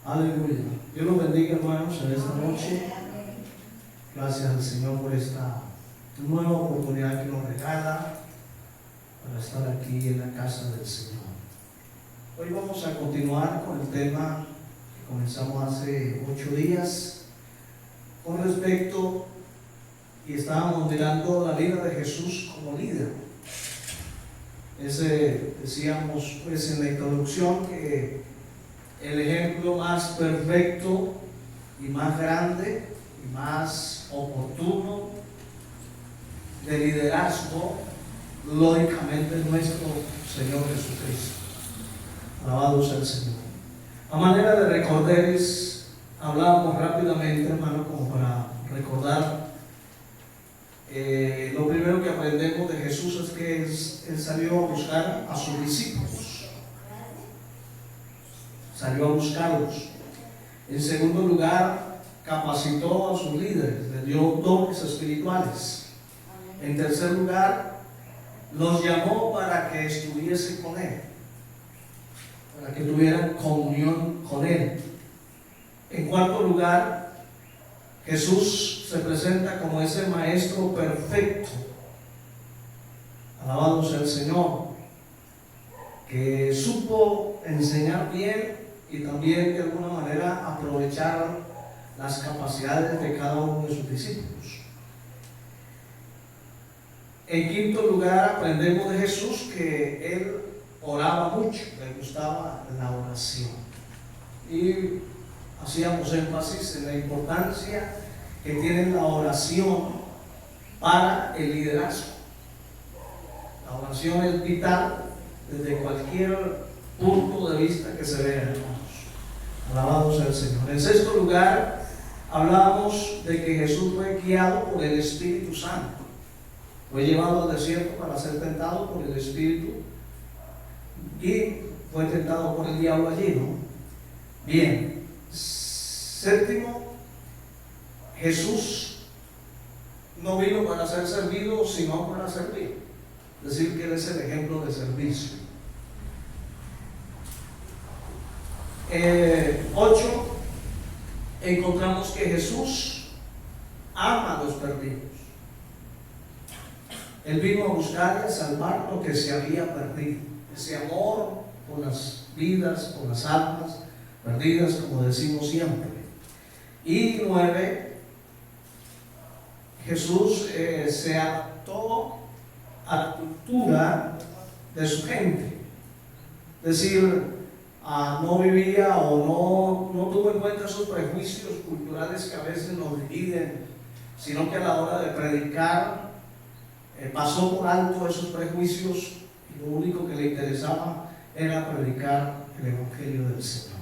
Aleluya. Dios los bendiga, hermanos, en esta noche. Gracias al Señor por esta nueva oportunidad que nos regala para estar aquí en la casa del Señor. Hoy vamos a continuar con el tema que comenzamos hace 8 días con respecto, y estábamos mirando la vida de Jesús como líder. Decíamos pues en la introducción que el ejemplo más perfecto y más grande y más oportuno de liderazgo, lógicamente, es nuestro Señor Jesucristo. Alabado sea el Señor. A manera de recordarles, hablábamos rápidamente, hermano, como para recordar. Lo primero que aprendemos de Jesús es que Él salió a buscar a sus discípulos. Salió a buscarlos. En segundo lugar, capacitó a sus líderes, les dio dones espirituales. En tercer lugar, los llamó para que estuviesen con Él, para que tuvieran comunión con Él. En cuarto lugar, Jesús se presenta como ese maestro perfecto. Alabado sea el Señor, que supo enseñar bien y también de alguna manera aprovechar las capacidades de cada uno de sus discípulos. En quinto lugar, aprendemos de Jesús que Él oraba mucho, le gustaba la oración. Y hacíamos énfasis en la importancia que tiene la oración para el liderazgo. La oración es vital desde cualquier punto de vista que se vea, hermanos. Alabado sea el Señor. En sexto lugar, hablábamos de que Jesús fue guiado por el Espíritu Santo. Fue llevado al desierto para ser tentado por el Espíritu y fue tentado por el diablo allí, ¿no? Bien. Séptimo, Jesús no vino para ser servido, sino para servir. Es decir, que Él es el ejemplo de servicio. 8, encontramos que Jesús ama a los perdidos. Él vino a buscar y a salvar lo que se había perdido. Ese amor por las vidas, por las almas perdidas, como decimos siempre. Y 9, Jesús se adaptó a la cultura de su gente. Es decir, no vivía o no tuvo en cuenta esos prejuicios culturales que a veces nos dividen, sino que a la hora de predicar pasó por alto esos prejuicios y lo único que le interesaba era predicar el Evangelio del Señor.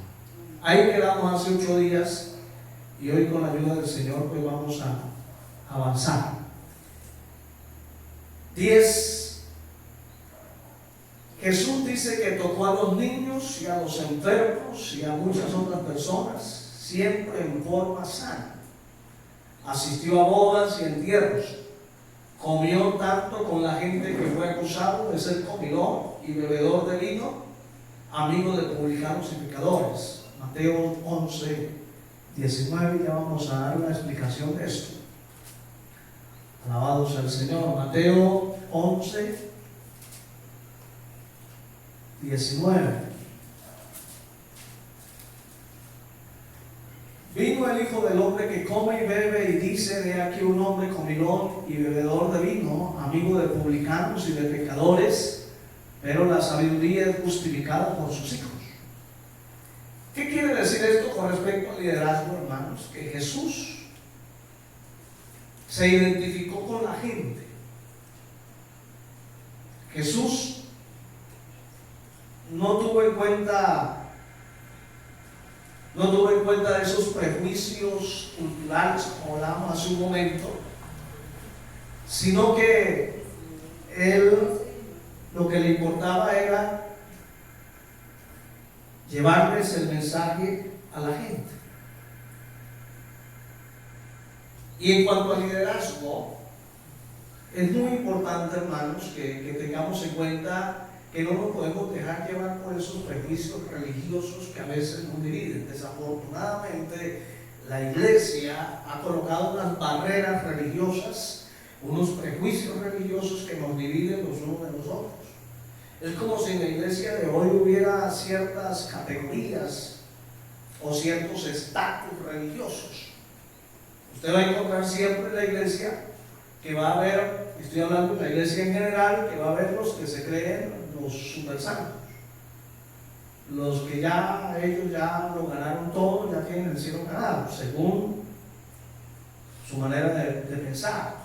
Ahí quedamos hace 8 días y hoy, con la ayuda del Señor, pues vamos a avanzar. 10. Jesús dice que tocó a los niños y a los enfermos y a muchas otras personas, siempre en forma sana. Asistió a bodas y entierros. Comió tanto con la gente que fue acusado de ser comilón y bebedor de vino, amigo de publicanos y pecadores. Mateo 11, 19, ya vamos a dar una explicación de esto. Alabado sea el Señor. Mateo 11, 19. Vino el Hijo del Hombre que come y bebe y dice: he aquí un hombre comilón y bebedor de vino, amigo de publicanos y de pecadores, pero la sabiduría es justificada por sus hijos. ¿Qué quiere decir esto con respecto al liderazgo, hermanos? Que Jesús se identificó con la gente. Jesús no tuvo en cuenta esos prejuicios culturales, como hablábamos hace un momento, sino que Él lo que le importaba era llevarles el mensaje a la gente. Y en cuanto al liderazgo, es muy importante, hermanos, que tengamos en cuenta que que no nos podemos dejar llevar por esos prejuicios religiosos que a veces nos dividen. Desafortunadamente, la iglesia ha colocado unas barreras religiosas, unos prejuicios religiosos que nos dividen los unos de los otros. Es como si en la iglesia de hoy hubiera ciertas categorías o ciertos estatus religiosos. Usted va a encontrar siempre en la iglesia que va a haber, estoy hablando de la iglesia en general, que va a haber los que se creen los super santos, los que ya ellos ya lo ganaron todo, ya tienen el cielo ganado, según su manera de pensar.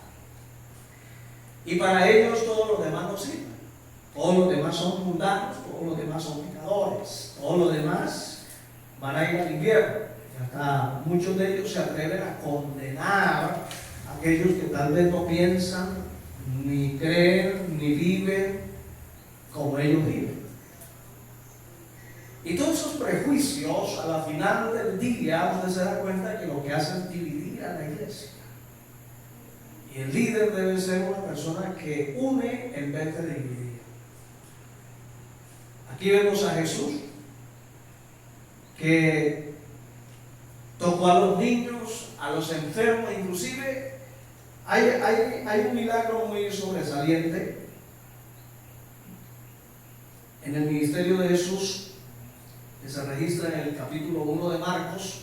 Y para ellos todos los demás no sirven. Todos los demás son mundanos, todos los demás son pecadores, todos los demás van a ir al infierno. Y hasta muchos de ellos se atreven a condenar a aquellos que tal vez no piensan, ni creen, ni viven como ellos viven. Y todos esos prejuicios, a la final del día, usted se da cuenta que lo que hace es dividir a la iglesia. Y el líder debe ser una persona que une en vez de dividir. Aquí vemos a Jesús que tocó a los niños, a los enfermos, inclusive hay un milagro muy sobresaliente en el ministerio de Jesús que se registra en el capítulo 1 de Marcos,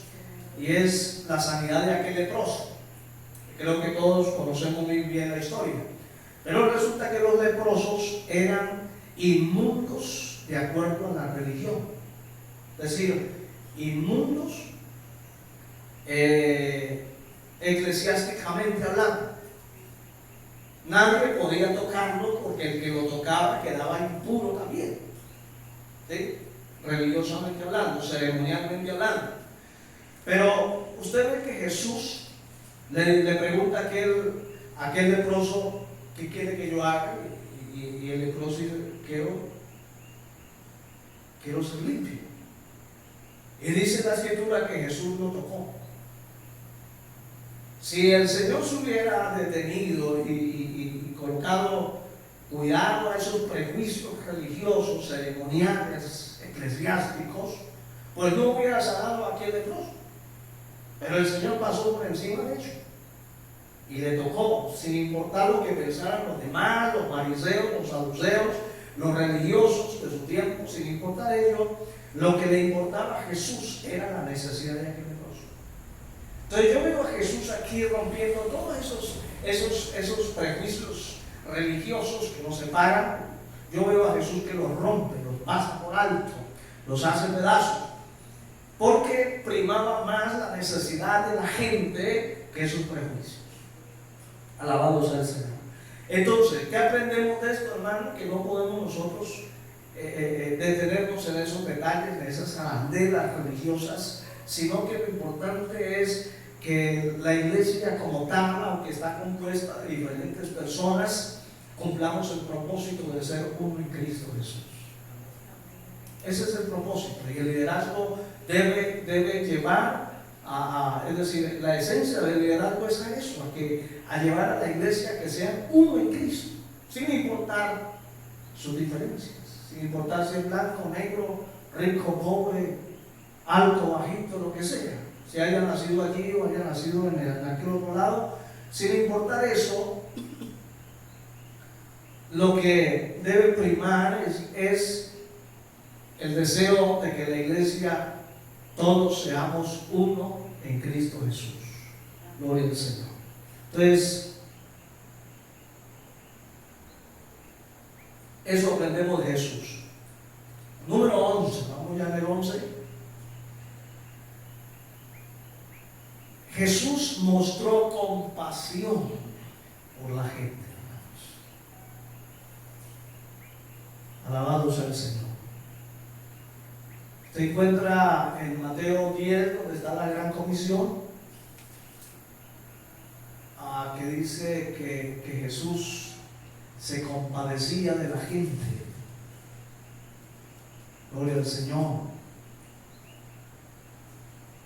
y es la sanidad de aquel leproso. Creo que todos conocemos muy bien la historia, pero resulta que los leprosos eran inmundos de acuerdo a la religión, es decir, inmundos eclesiásticamente hablando. Nadie podía tocarlo porque el que lo tocaba quedaba impuro también, ¿sí? Religiosamente hablando, ceremonialmente hablando. Pero usted ve que Jesús le pregunta a aquel leproso: ¿qué quiere que yo haga? Y el leproso dice: quiero ser limpio. Y dice la escritura que Jesús lo tocó. Si el Señor se hubiera detenido y colocado cuidado a esos prejuicios religiosos, ceremoniales, eclesiásticos, pues no hubiera sanado a aquel leproso. Pero el Señor pasó por encima de ello y le tocó, sin importar lo que pensaran los demás, los fariseos, los saduceos, los religiosos de su tiempo. Sin importar ello, lo que le importaba a Jesús era la necesidad de aquel leproso. Entonces yo veo a Jesús aquí rompiendo todos esos prejuicios religiosos que nos separan. Yo veo a Jesús que los rompe, los pasa por alto, los hace pedazos, porque primaba más la necesidad de la gente que sus prejuicios. Alabado sea el Señor. Entonces, ¿qué aprendemos de esto, hermano? Que no podemos nosotros detenernos en esos detalles, en esas arandelas religiosas, sino que lo importante es que la iglesia como tal, aunque está compuesta de diferentes personas, cumplamos el propósito de ser uno en Cristo Jesús. Ese es el propósito, y el liderazgo debe llevar es decir, la esencia del liderazgo es a eso, a llevar a la iglesia que sea uno en Cristo, sin importar sus diferencias, sin importar si es blanco, negro, rico, pobre, alto, bajito, lo que sea, si haya nacido aquí o haya nacido en aquel otro lado. Sin importar eso, lo que debe primar es el deseo de que la iglesia todos seamos uno en Cristo Jesús. Gloria al Señor. Entonces, eso aprendemos de Jesús. Número 11, vamos ya en el 11. Jesús mostró compasión por la gente, hermanos. Alabado sea el Señor. Se encuentra en Mateo 10, donde está la gran comisión, que dice que Jesús se compadecía de la gente. Gloria al Señor.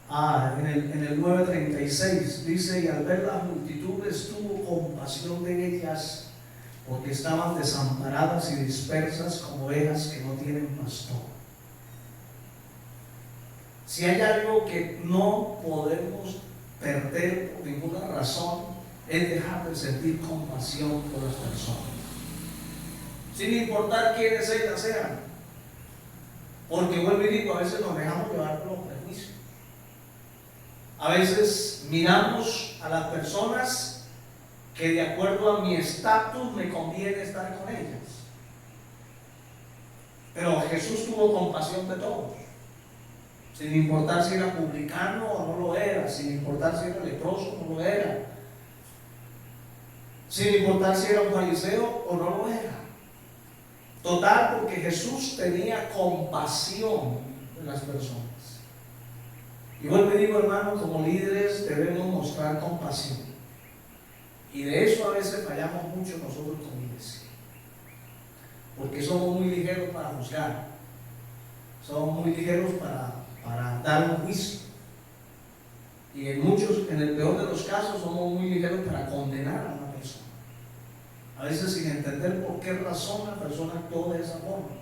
En el 9:36 dice: y al ver las multitudes tuvo compasión de ellas, porque estaban desamparadas y dispersas como ovejas que no tienen pastor. Si hay algo que no podemos perder por ninguna razón, es dejar de sentir compasión por las personas, sin importar quiénes ellas sean. Porque vuelvo y digo, a veces nos dejamos llevar por los prejuicios. A veces miramos a las personas que de acuerdo a mi estatus me conviene estar con ellas. Pero Jesús tuvo compasión de todos, sin importar si era publicano o no lo era, sin importar si era leproso o no lo era, sin importar si era un fariseo o no lo era. Total, porque Jesús tenía compasión de las personas. Y vuelvo y digo, hermano, como líderes debemos mostrar compasión. Y de eso a veces fallamos mucho nosotros como iglesia, porque somos muy ligeros para juzgar, somos muy ligeros para dar un juicio, y en el peor de los casos somos muy ligeros para condenar a una persona, a veces sin entender por qué razón la persona actuó de esa forma,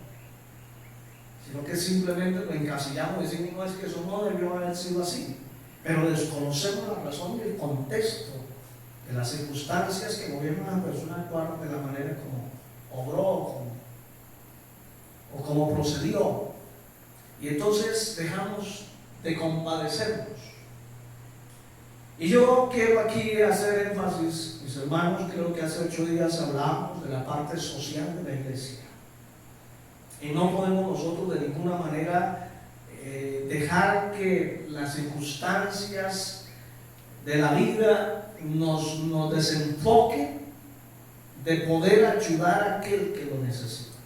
sino que simplemente lo encasillamos y decimos, no, es que eso no debió haber sido así, pero desconocemos la razón y el contexto de las circunstancias que movieron a la persona a actuar de la manera como obró o como procedió. Y entonces dejamos de compadecernos. Y yo quiero aquí hacer énfasis, mis hermanos, creo que hace 8 días hablamos de la parte social de la iglesia. Y no podemos nosotros de ninguna manera dejar que las circunstancias de la vida nos desenfoque de poder ayudar a aquel que lo necesita.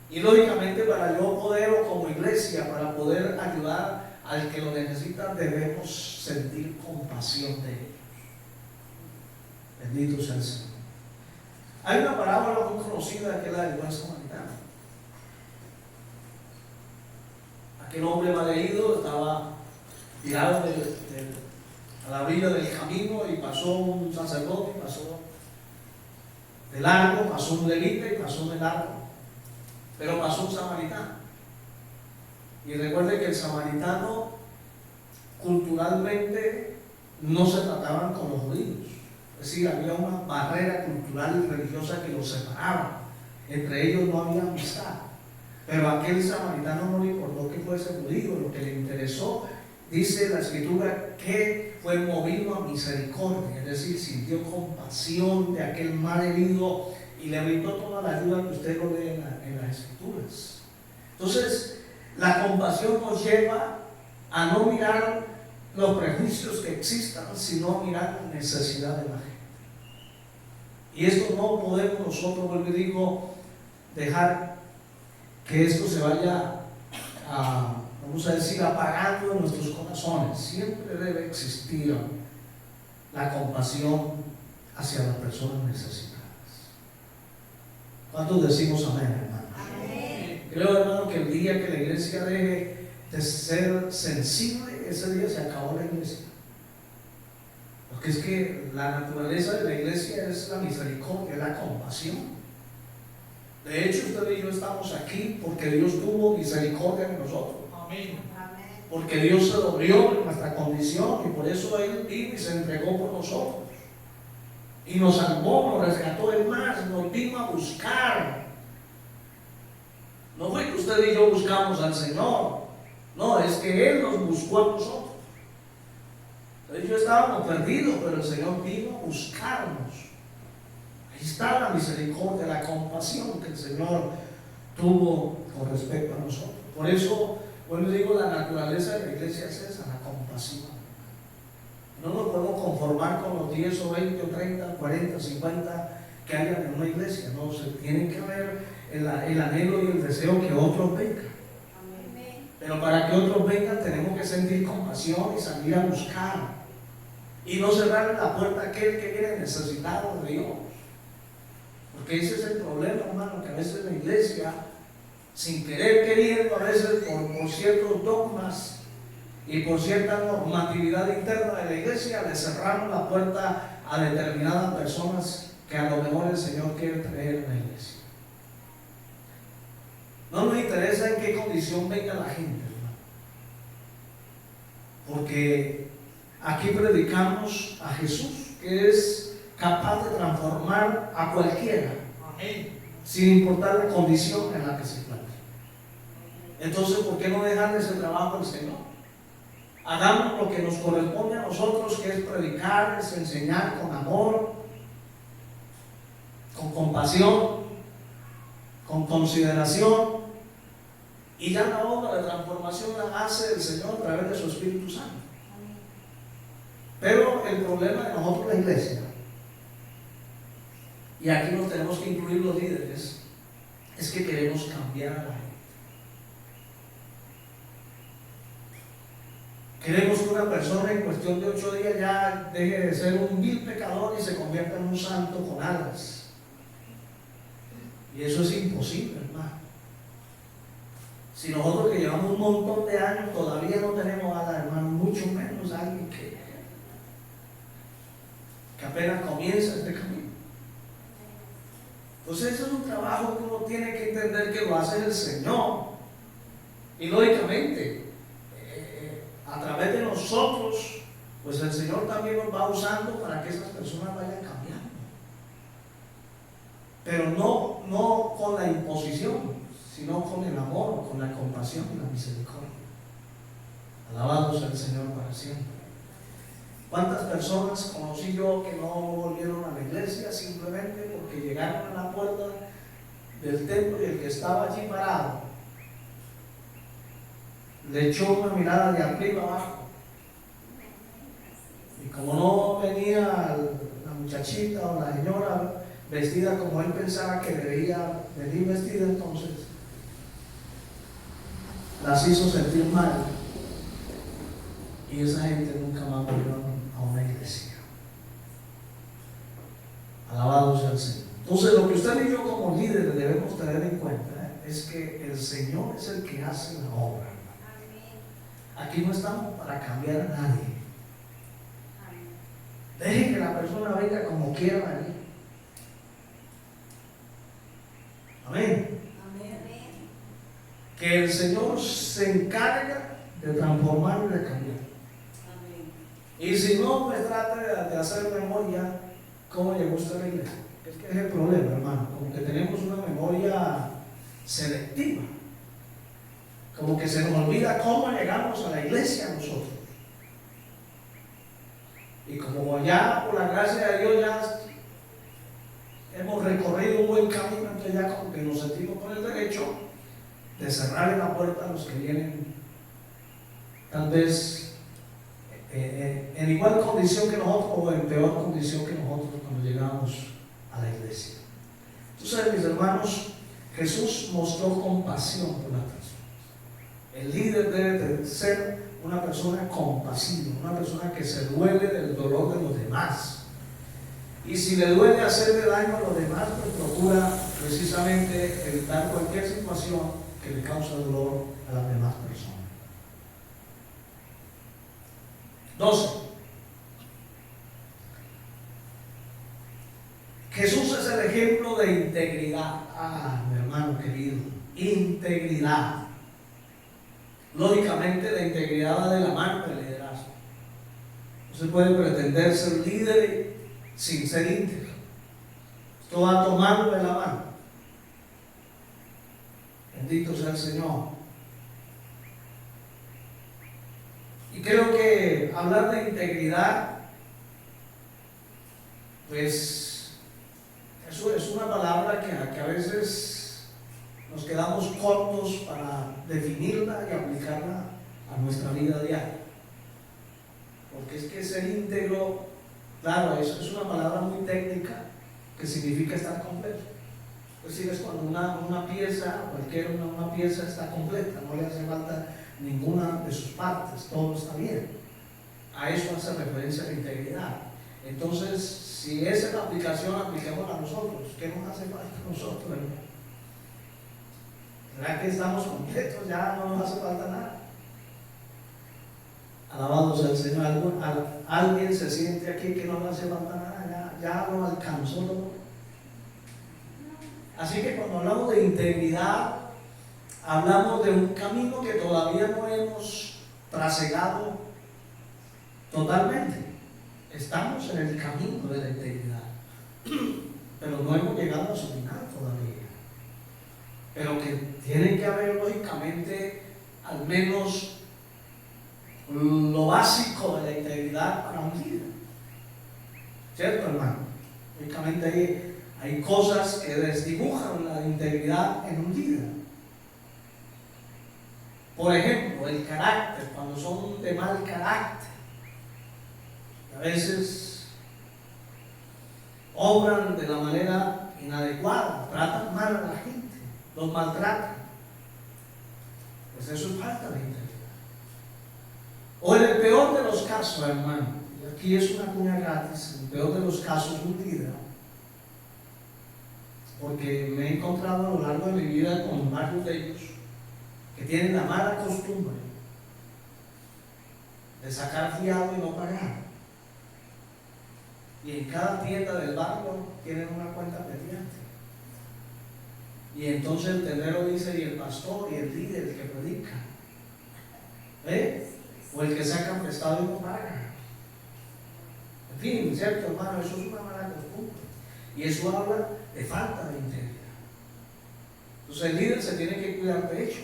Y lógicamente para yo poder, o como iglesia, para poder ayudar al que lo necesita, debemos sentir compasión de ellos. Bendito sea el Señor. Hay una parábola muy conocida que es la del buen samaritano. Aquel hombre malherido estaba tirado a la orilla del camino y pasó un sacerdote, pasó de largo, pasó un levita y pasó de largo, pero pasó un samaritano. Y recuerde que el samaritano culturalmente no se trataban con los judíos, es decir, había una barrera cultural y religiosa que los separaba, entre ellos no había amistad, pero a aquel samaritano no le importó que fuese judío, lo que le interesó, dice la escritura, que fue movido a misericordia, es decir, sintió compasión de aquel mal herido y le brindó toda la ayuda que usted lo lee en las escrituras. Entonces, la compasión nos lleva a no mirar los prejuicios que existan, sino a mirar la necesidad de la gente. Y esto no podemos nosotros, vuelvo y digo, dejar que esto se vaya vamos a decir, apagando en nuestros corazones. Siempre debe existir la compasión hacia las personas necesitadas. ¿Cuántos decimos amén, hermanos? Amén. Creo, hermano, que el día que la iglesia deje de ser sensible, ese día se acabó la iglesia. Porque es que la naturaleza de la iglesia es la misericordia, la compasión. De hecho, usted y yo estamos aquí porque Dios tuvo misericordia de nosotros. Amén. Porque Dios se dolió de nuestra condición y por eso Él vino y se entregó por nosotros. Y nos salvó, nos rescató, es más, nos vino a buscar. No fue que usted y yo buscamos al Señor, no, es que Él nos buscó a nosotros. Entonces yo estábamos perdidos, pero el Señor vino a buscarnos. Ahí está la misericordia, la compasión que el Señor tuvo con respecto a nosotros. Por eso, bueno, digo, la naturaleza de la iglesia es esa, la compasión. No nos podemos conformar con los 10 o 20 o 30, 40, 50 que hayan en una iglesia. No, se tiene que ver el anhelo y el deseo que otros vengan. Pero para que otros vengan tenemos que sentir compasión y salir a buscar. Y no cerrar la puerta a aquel que viene necesitado de Dios. Porque ese es el problema, hermano, que a veces la iglesia, sin querer queriendo, a veces por ciertos dogmas y por cierta normatividad interna de la iglesia, le cerraron la puerta a determinadas personas que a lo mejor el Señor quiere traer en la iglesia. No nos interesa en qué condición venga la gente, hermano, porque aquí predicamos a Jesús, que es capaz de transformar a cualquiera, sin importar la condición en la que se encuentre. Entonces, ¿por qué no dejarle ese trabajo al Señor? Hagamos lo que nos corresponde a nosotros, que es predicar, es enseñar con amor, con compasión, con consideración, y ya la obra de transformación la hace el Señor a través de su Espíritu Santo. Pero el problema de nosotros, la iglesia, y aquí nos tenemos que incluir los líderes, es que queremos cambiar a la gente. Queremos que una persona en cuestión de 8 días ya deje de ser un vil pecador y se convierta en un santo con alas. Y eso es imposible, hermano. Si nosotros que llevamos un montón de años todavía no tenemos alas, hermano, mucho menos alguien que apenas comienza este camino. Entonces eso es un trabajo que uno tiene que entender que lo hace el Señor. Y lógicamente, a través de nosotros, pues el Señor también nos va usando para que esas personas vayan cambiando. Pero no con la imposición, sino con el amor, con la compasión y la misericordia. Alabado sea el Señor para siempre. ¿Cuántas personas conocí yo que no volvieron a la iglesia simplemente porque llegaron a la puerta del templo y el que estaba allí parado le echó una mirada de arriba abajo? Y como no venía la muchachita o la señora vestida como él pensaba que debía venir vestida, entonces las hizo sentir mal. Y esa gente nunca más volvió a una iglesia. Alabado sea el Señor. Entonces, lo que usted y yo como líderes debemos tener en cuenta es que el Señor es el que hace la obra. Aquí no estamos para cambiar a nadie. Deje que la persona venga como quiera venir. Amén. Que el Señor se encarga de transformar y de cambiar. Y si no, pues trate de hacer memoria cómo llegó usted a la iglesia. Es que es el problema, hermano. Como que tenemos una memoria selectiva. Como que se nos olvida cómo llegamos a la iglesia nosotros. Y como ya por la gracia de Dios ya hemos recorrido un buen camino, entonces ya como que nos sentimos con el derecho de cerrarle la puerta a los que vienen tal vez en igual condición que nosotros o en peor condición que nosotros cuando llegamos a la iglesia. Entonces, mis hermanos, Jesús mostró compasión por las personas. El líder debe de ser una persona compasiva, una persona que se duele del dolor de los demás. Y si le duele hacerle daño a los demás, pues procura precisamente evitar cualquier situación que le cause dolor a las demás personas. 12. Jesús es el ejemplo de integridad. Mi hermano querido, integridad. Lógicamente, la integridad va de la mano del liderazgo. No se puede pretender ser líder sin ser íntegro. Esto va tomando de la mano. Bendito sea el Señor. Y creo que hablar de integridad, pues, eso es una palabra que a veces nos quedamos cortos para definirla y aplicarla a nuestra vida diaria. Porque es que ser íntegro, claro, eso es una palabra muy técnica que significa estar completo. Es decir, es cuando una pieza, una pieza está completa, no le hace falta ninguna de sus partes, todo está bien. A eso hace referencia la integridad. Entonces, si esa es la aplicación, apliquémosla a nosotros. ¿Qué nos hace falta a nosotros, hermano? ¿Será que estamos completos? Ya no nos hace falta nada. Alabado sea el Señor. Alguien se siente aquí que no le hace falta nada, ya lo alcanzó todo. Así que cuando hablamos de integridad, hablamos de un camino que todavía no hemos trasegado totalmente. Estamos en el camino de la integridad, pero no hemos llegado a su final todavía. Pero que tiene que haber lógicamente al menos lo básico de la integridad para un líder. ¿Cierto, hermano? Lógicamente hay cosas que desdibujan la integridad en un líder. Por ejemplo, el carácter, cuando son de mal carácter, a veces obran de la manera inadecuada, tratan mal a la gente, los maltratan. Pues eso es falta de integridad. O en el peor de los casos, hermano, y aquí es una cuña gratis, en el peor de los casos un líder, porque me he encontrado a lo largo de mi vida con varios de ellos que tienen la mala costumbre de sacar fiado y no pagar. Y en cada tienda del barrio tienen una cuenta pendiente. Y entonces el tendero dice, y el pastor y el líder, el que predica, o el que saca prestado y no paga. En fin, ¿cierto, hermano? Eso es una mala costumbre. Y eso habla de falta de integridad. Entonces el líder se tiene que cuidar de hecho.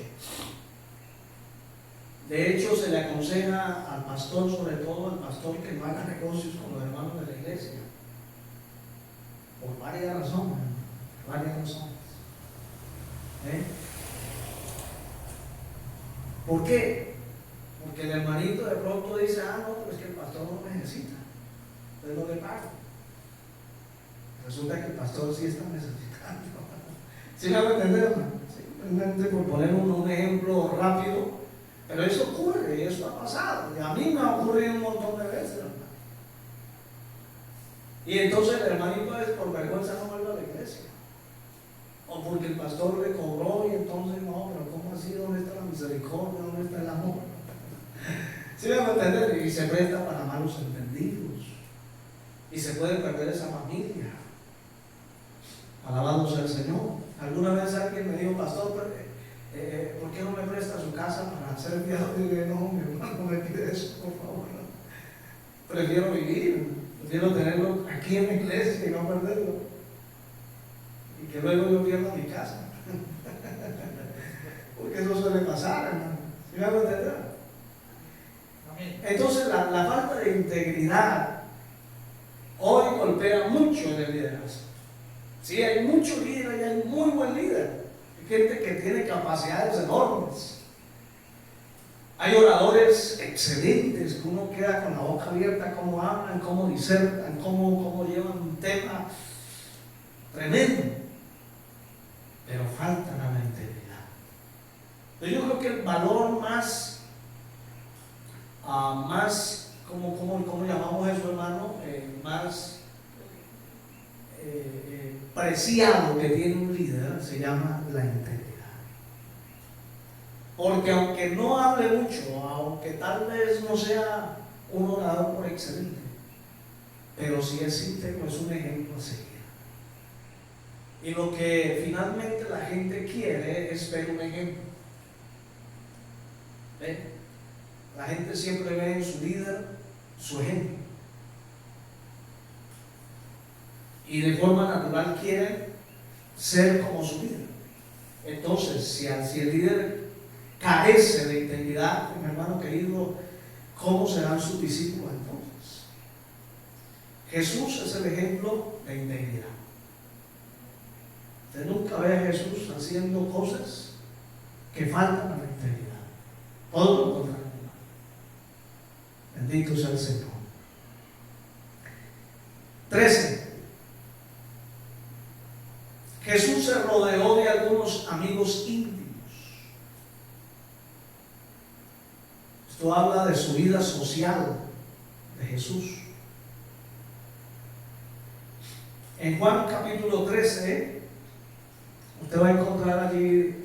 De hecho, se le aconseja al pastor, sobre todo al pastor, que no haga negocios con los hermanos de la iglesia. Por varias razones, varias razones. ¿Por qué? Porque el hermanito de pronto dice, no, pero es que el pastor no me necesita, entonces no le pago. Resulta que el pastor sí está necesitando. ¿Sí me va a entender, hermano? Simplemente por poner un ejemplo rápido, pero eso ocurre, eso ha pasado, y a mí me ha ocurrido un montón de veces, hermano. Y entonces el hermanito es por vergüenza no vuelve a la iglesia, o porque el pastor le cobró y entonces no, pero ¿cómo así? ¿Dónde está la misericordia? ¿Dónde está el amor? ¿Sí me va a entender? Y se presta para malos entendidos y se puede perder esa familia. Alabado sea el Señor. Alguna vez alguien me dijo, pastor, ¿por qué no me presta su casa para hacer viaje? Y dije, no, mi hermano, no me pide eso, por favor. Prefiero vivir, prefiero tenerlo aquí en la iglesia y no perderlo. Y que luego yo pierda mi casa. Porque eso suele pasar, hermano. ¿Sí me van a entender? Entonces la falta de integridad hoy golpea mucho en el liderazgo. Sí, hay mucho líder y hay muy buen líder. Hay gente que tiene capacidades enormes. Hay oradores excelentes que uno queda con la boca abierta, cómo hablan, cómo disertan, cómo llevan un tema tremendo. Pero falta la integridad. Entonces yo creo que el valor más ¿cómo llamamos eso, hermano? Más preciado que tiene un líder se llama la integridad. Porque aunque no hable mucho, aunque tal vez no sea un orador por excelente, pero si es íntegro, es un ejemplo a seguir. Y lo que finalmente la gente quiere es ver un ejemplo. ¿Ven? La gente siempre ve en su líder su ejemplo. Y de forma natural quieren ser como su líder. Entonces, si el líder carece de integridad, mi hermano querido, ¿cómo serán sus discípulos entonces? Jesús es el ejemplo de integridad. Usted nunca ve a Jesús haciendo cosas que faltan a la integridad. Todo lo contrario. Bendito sea el Señor. 13. Jesús se rodeó de algunos amigos íntimos. Esto habla de su vida social de Jesús. En Juan capítulo 13, usted va a encontrar allí,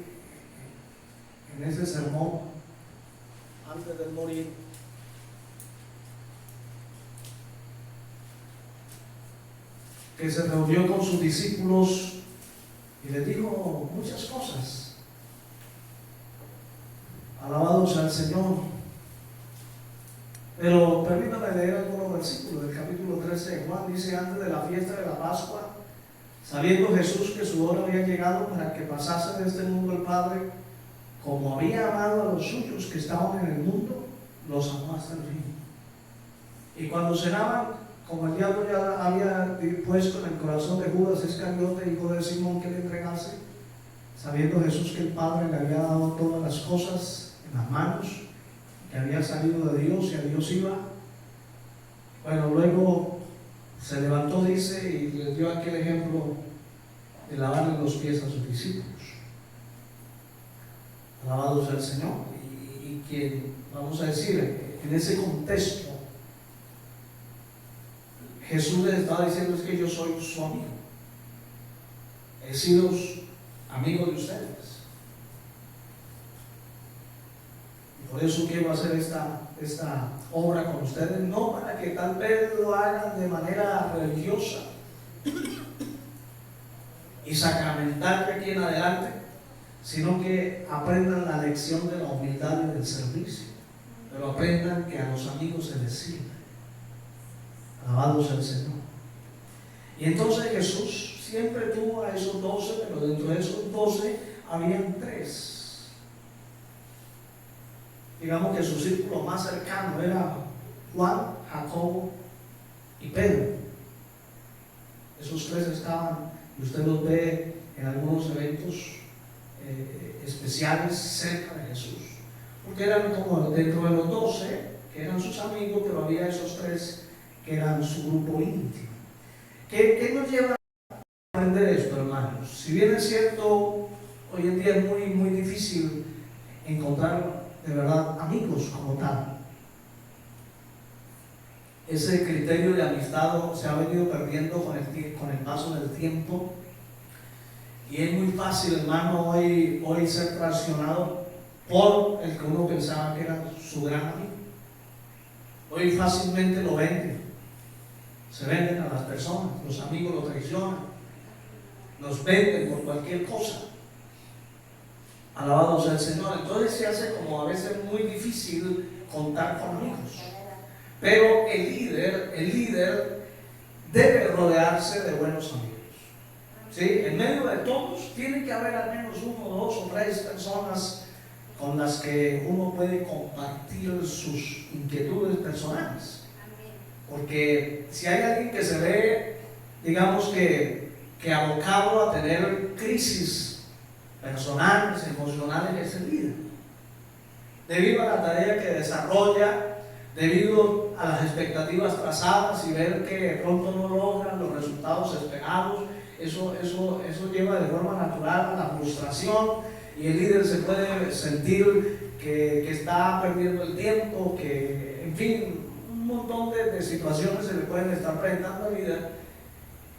en ese sermón, antes de morir, que se reunió con sus discípulos y les dijo muchas cosas. Alabados al Señor. Pero permítame leer algunos versículos del capítulo 13 de Juan. Dice: antes de la fiesta de la Pascua, sabiendo Jesús que su hora había llegado para que pasase de este mundo el Padre, como había amado a los suyos que estaban en el mundo, los amó hasta el fin. Y cuando cenaban, como el diablo ya había puesto en el corazón de Judas Iscariote, hijo de Simón, que le entregase, sabiendo Jesús que el Padre le había dado todas las cosas en las manos, que había salido de Dios y a Dios iba, bueno, luego se levantó, dice, y les dio aquel ejemplo de lavarle los pies a sus discípulos. Alabados al Señor. Y que, vamos a decir, en ese contexto, Jesús les estaba diciendo: es que yo soy su amigo, he sido amigo de ustedes, y por eso quiero hacer esta obra con ustedes, no para que tal vez lo hagan de manera religiosa y sacramental de aquí en adelante, sino que aprendan la lección de la humildad y del servicio, pero aprendan que a los amigos se les sirve. Alabados al Señor. Y entonces Jesús siempre tuvo a esos 12, pero dentro de esos 12 habían 3. Digamos que su círculo más cercano era Juan, Jacobo y Pedro. Esos 3 estaban, y usted los ve en algunos eventos especiales cerca de Jesús, porque eran como dentro de los 12 que eran sus amigos, pero había esos 3 que eran su grupo íntimo. ¿Qué nos lleva a aprender esto, hermanos? Si bien es cierto, hoy en día es muy difícil encontrar de verdad amigos como tal, ese criterio de amistad se ha venido perdiendo con el paso del tiempo, y es muy fácil, hermano, hoy ser traicionado por el que uno pensaba que era su gran amigo. Hoy fácilmente lo venden. Se venden a las personas, los amigos lo traicionan, nos venden por cualquier cosa. Alabados al Señor. Entonces se hace como a veces muy difícil contar con amigos. Pero el líder debe rodearse de buenos amigos. ¿Sí? En medio de todos tiene que haber al menos 1, 2 o 3 personas con las que uno puede compartir sus inquietudes personales. Porque si hay alguien que se ve, digamos que abocado a tener crisis personales, emocionales, es el líder. Debido a la tarea que desarrolla, debido a las expectativas trazadas y ver que de pronto no logran los resultados esperados, eso lleva de forma natural a la frustración, y el líder se puede sentir que está perdiendo el tiempo, que, en fin, un montón de situaciones se le pueden estar presentando al líder.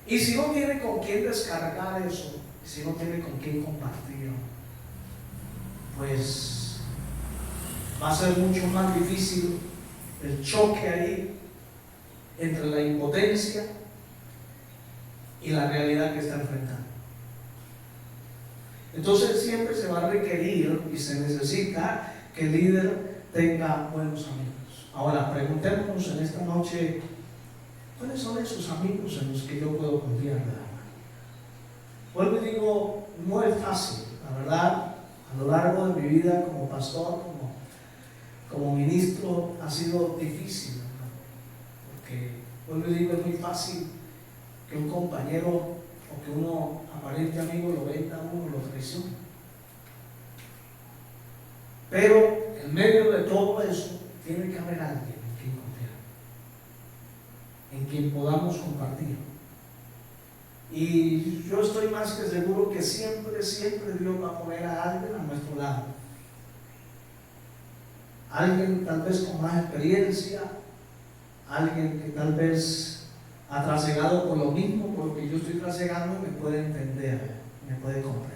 Y si no tiene con quién descargar eso, si no tiene con quién compartir, pues va a ser mucho más difícil el choque ahí entre la impotencia y la realidad que está enfrentando. Entonces siempre se va a requerir y se necesita que el líder tenga buenos amigos. Ahora, preguntémonos en esta noche, ¿cuáles son esos amigos en los que yo puedo confiar? Vuelvo y digo, no es fácil, la verdad. A lo largo de mi vida como pastor, como ministro, ha sido difícil, ¿no? Porque, vuelvo y digo, es muy fácil que un compañero o que uno aparente amigo lo venda a uno, lo traiciona. Pero en medio de todo eso tiene que haber alguien en quien confiar, en quien podamos compartir. Y yo estoy más que seguro que siempre Dios va a poner a alguien a nuestro lado. Alguien tal vez con más experiencia, alguien que tal vez ha trasegado por lo mismo, por lo que yo estoy trasegando, me puede entender, me puede comprender.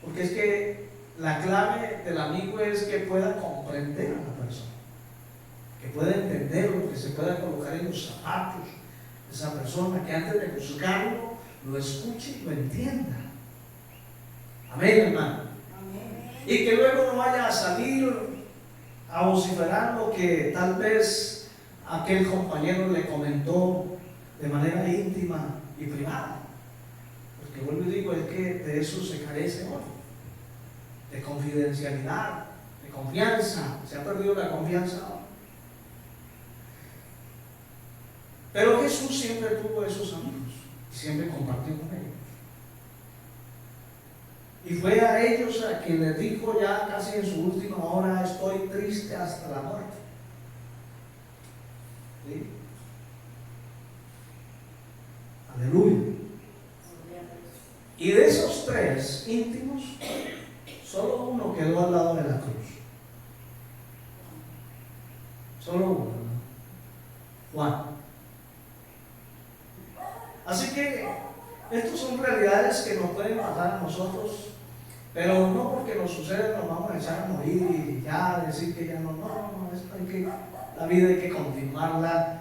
Porque es que la clave del amigo es que pueda comprender a la persona, que pueda entenderlo, que se pueda colocar en los zapatos de esa persona, que antes de juzgarlo lo escuche y lo entienda. Amén, hermano. Y que luego no vaya a salir a vociferar lo que tal vez aquel compañero le comentó de manera íntima y privada. Porque vuelvo y digo, es que de eso se carece hoy, de confidencialidad, de confianza. Se ha perdido la confianza hoy. Pero Jesús siempre tuvo esos amigos y siempre compartió con ellos. Y fue a ellos a quien les dijo ya casi en su última hora: estoy triste hasta la muerte. ¿Sí? Aleluya. Y de esos tres íntimos, solo uno quedó al lado de la cruz. Solo uno, ¿no? Juan. Así que estas son realidades que nos pueden pasar a nosotros, pero no porque nos sucede nos vamos a echar a morir y ya decir que ya no, esto hay que, la vida hay que continuarla.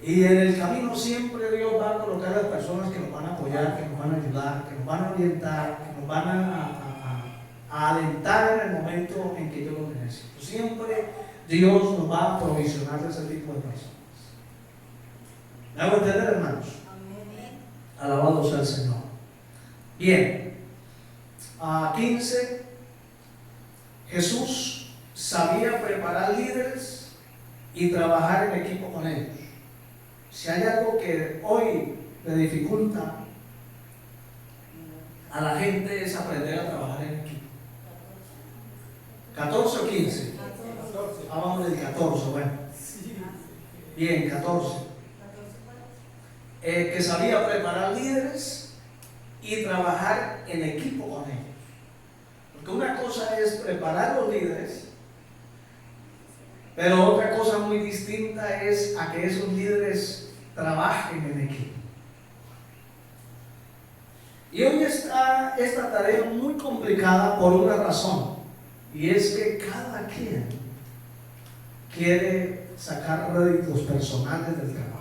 Y en el camino siempre Dios va a colocar a las personas que nos van a apoyar, que nos van a ayudar, que nos van a orientar, que nos van a alentar en el momento en que yo lo necesito. Siempre Dios nos va a provisionar de ese tipo de personas. ¿Me hago entender, hermanos? Alabado sea el Señor. Bien, 15. Jesús sabía preparar líderes y trabajar en equipo con ellos. Si hay algo que hoy le dificulta a la gente es aprender a trabajar en equipo. 14 o 15. Vamos del 14, bueno. Bien, 14. Que sabía preparar líderes y trabajar en equipo con ellos. Porque una cosa es preparar los líderes, pero otra cosa muy distinta es a que esos líderes trabajen en equipo. Y hoy está esta tarea muy complicada por una razón, y es que cada quien quiere sacar réditos personales del trabajo.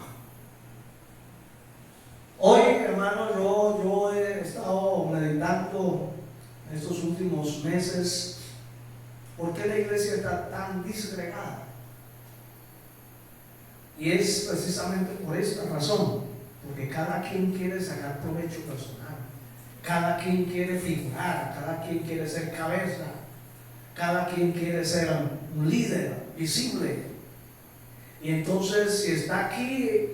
Hoy, hermano, yo he estado meditando en estos últimos meses por qué la iglesia está tan disgregada. Y es precisamente por esta razón, porque cada quien quiere sacar provecho personal, cada quien quiere figurar, cada quien quiere ser cabeza, cada quien quiere ser un líder visible. Y entonces, si está aquí,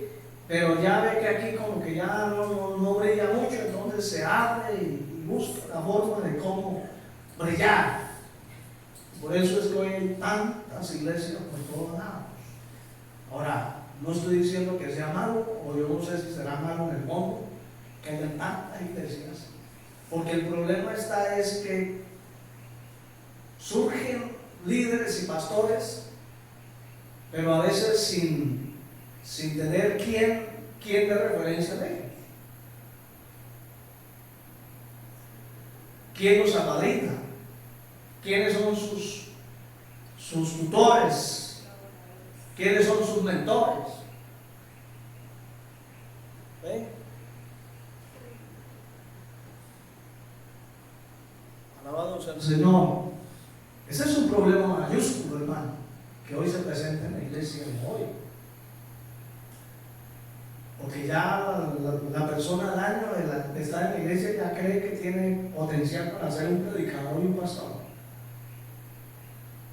pero ya ve que aquí como que ya no brilla mucho, entonces se abre y busca la forma de cómo brillar. Por eso es que hoy hay tantas iglesias por todos lados. Ahora, no estoy diciendo que sea malo, o yo no sé si será malo en el mundo que haya tantas iglesias, porque el problema es que surgen líderes y pastores, pero a veces sin tener quién de referencia de ellos. ¿Quién los apadrina? ¿Quiénes son sus tutores? ¿Quiénes son sus mentores? ¿Ven? Alabado sea el Señor. Ese es un problema mayúsculo, hermano, que hoy se presenta en la iglesia de hoy. Porque ya la persona al año de estar en la iglesia ya cree que tiene potencial para ser un predicador y un pastor.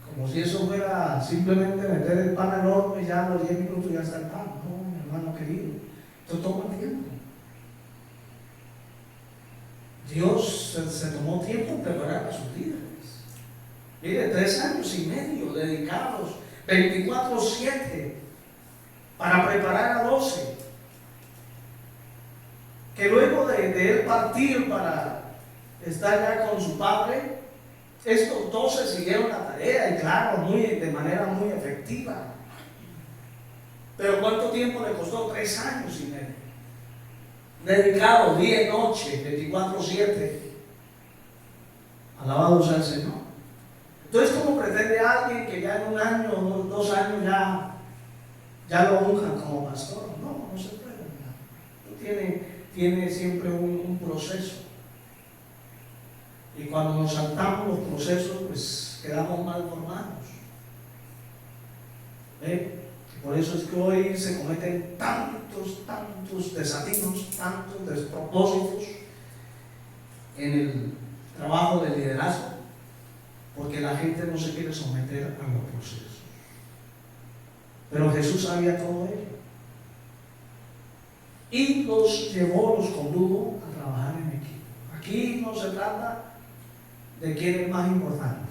Como si eso fuera simplemente meter el pan al horno y ya a los 10 minutos ya está el pan. No, mi hermano querido, esto toma tiempo. Dios se tomó tiempo en preparar a sus líderes. Mire, 3 años y medio dedicados 24/7 para preparar a 12. Que luego de él partir para estar ya con su padre, estos 12 siguieron la tarea, y claro, de manera muy efectiva. Pero ¿cuánto tiempo le costó? 3 años y medio. Dedicado día y noche, 24/7. Alabado sea el Señor. Entonces, ¿cómo pretende alguien que ya en 1 año o 2 años ya lo unjan como pastor? No se puede. Tiene siempre un proceso. Y cuando nos saltamos los procesos, pues quedamos mal formados. Por eso es que hoy se cometen tantos desatinos, tantos despropósitos en el trabajo de liderazgo, porque la gente no se quiere someter a los procesos. Pero Jesús sabía todo ello y los llevó, los condujo a trabajar en equipo. Aquí no se trata de quién es más importante.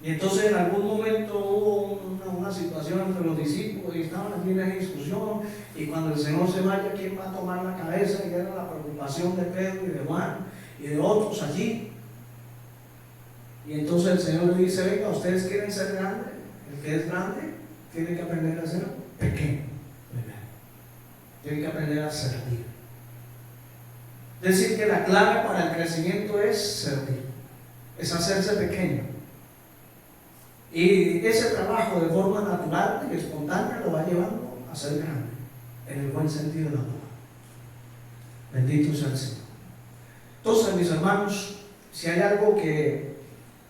Y entonces en algún momento hubo una situación entre los discípulos y estaban aquí en la discusión, y cuando el Señor se vaya, ¿quién va a tomar la cabeza? Y era la preocupación de Pedro y de Juan y de otros allí. Y entonces el Señor le dice: venga, ustedes quieren ser grandes. El que es grande tiene que aprender a ser pequeño primero. Tiene que aprender a servir. Es decir, que la clave para el crecimiento es servir, es hacerse pequeño. Y ese trabajo de forma natural y espontánea lo va llevando a ser grande, en el buen sentido de la palabra. Bendito sea el Señor. Entonces, mis hermanos, si hay algo que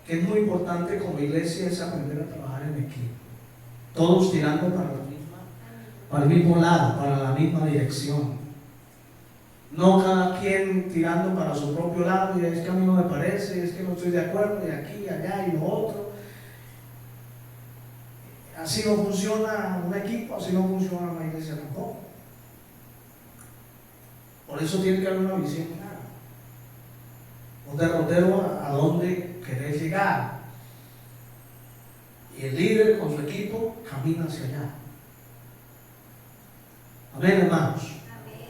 es muy importante como iglesia, es aprender a trabajar en equipo. Todos tirando para el mismo lado, para la misma dirección. No cada quien tirando para su propio lado, y es que a mí no me parece, es que no estoy de acuerdo, y aquí, y allá, y lo otro. Así no funciona un equipo, así no funciona una iglesia tampoco. Por eso tiene que haber una visión clara, un derrotero a dónde querés llegar. Y el líder con su equipo camina hacia allá. Amén, hermanos. Amén.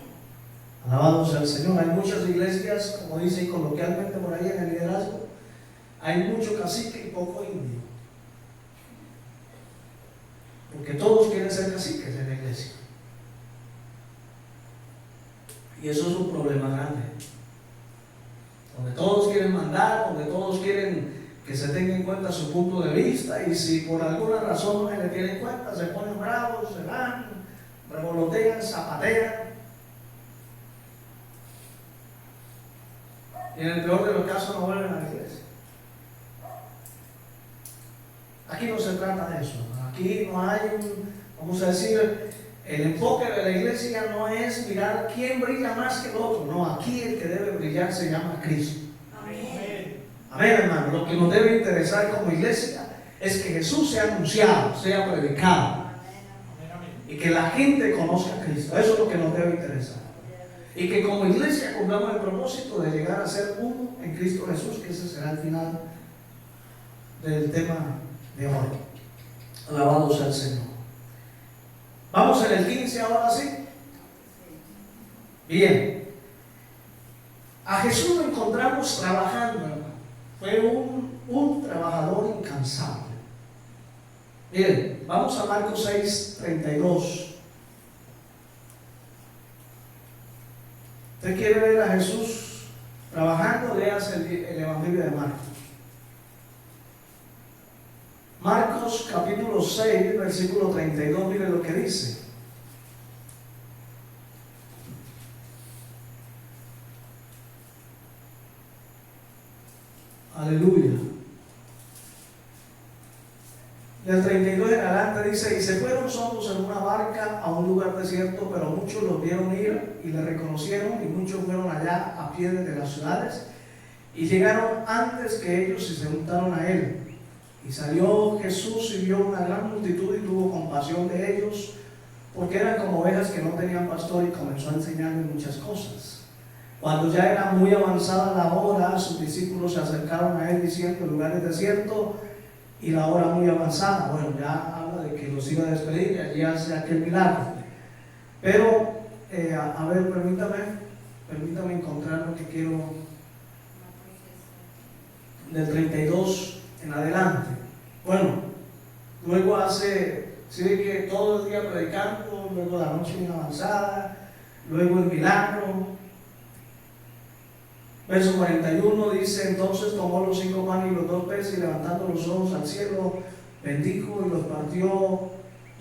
Alabado sea el Señor. Hay muchas iglesias, como dicen coloquialmente por ahí en el liderazgo, hay mucho cacique y poco indio. Porque todos quieren ser caciques en la iglesia. Y eso es un problema grande. Donde todos quieren mandar, donde todos quieren que se tenga en cuenta su punto de vista, y si por alguna razón no se le tiene en cuenta, se ponen bravos, se van, revolotean, zapatean. Y en el peor de los casos no vuelven a la iglesia. Aquí no se trata de eso. Aquí no hay vamos a decir, el enfoque de la iglesia no es mirar quién brilla más que el otro. No, aquí el que debe brillar se llama Cristo. Amén. Amén, hermano. Lo que nos debe interesar como iglesia es que Jesús sea anunciado, sea predicado, y que la gente conozca a Cristo. Eso es lo que nos debe interesar. Y que como iglesia cumplamos el propósito de llegar a ser uno en Cristo Jesús, que ese será el final del tema de hoy. Alabado sea el Señor. Vamos en el 15 ahora sí. Bien. A Jesús lo encontramos trabajando, hermano. Fue un trabajador incansable. Bien, vamos a Marcos 6:32. ¿Usted quiere ver a Jesús trabajando? Leas el Evangelio de Marcos. Marcos capítulo 6, versículo 32, mire lo que dice. Aleluya. Del 32 en adelante dice: y se fueron solos en una barca a un lugar desierto, pero muchos los vieron ir y le reconocieron, y muchos fueron allá a pie de las ciudades y llegaron antes que ellos y se juntaron a él. Y salió Jesús y vio una gran multitud y tuvo compasión de ellos, porque eran como ovejas que no tenían pastor, y comenzó a enseñarles muchas cosas. Cuando ya era muy avanzada la hora, sus discípulos se acercaron a él diciendo: el lugar es desierto y la hora muy avanzada. Bueno, ya habla de que los iba a despedir y allí hace aquel milagro. Pero, a ver, permítame encontrar lo que quiero del 32 en adelante. Bueno, luego sigue que todo el día predicando, luego la noche bien avanzada, luego el milagro. Verso 41 dice: entonces tomó los 5 panes y los 2 peces, y levantando los ojos al cielo, bendijo y los partió,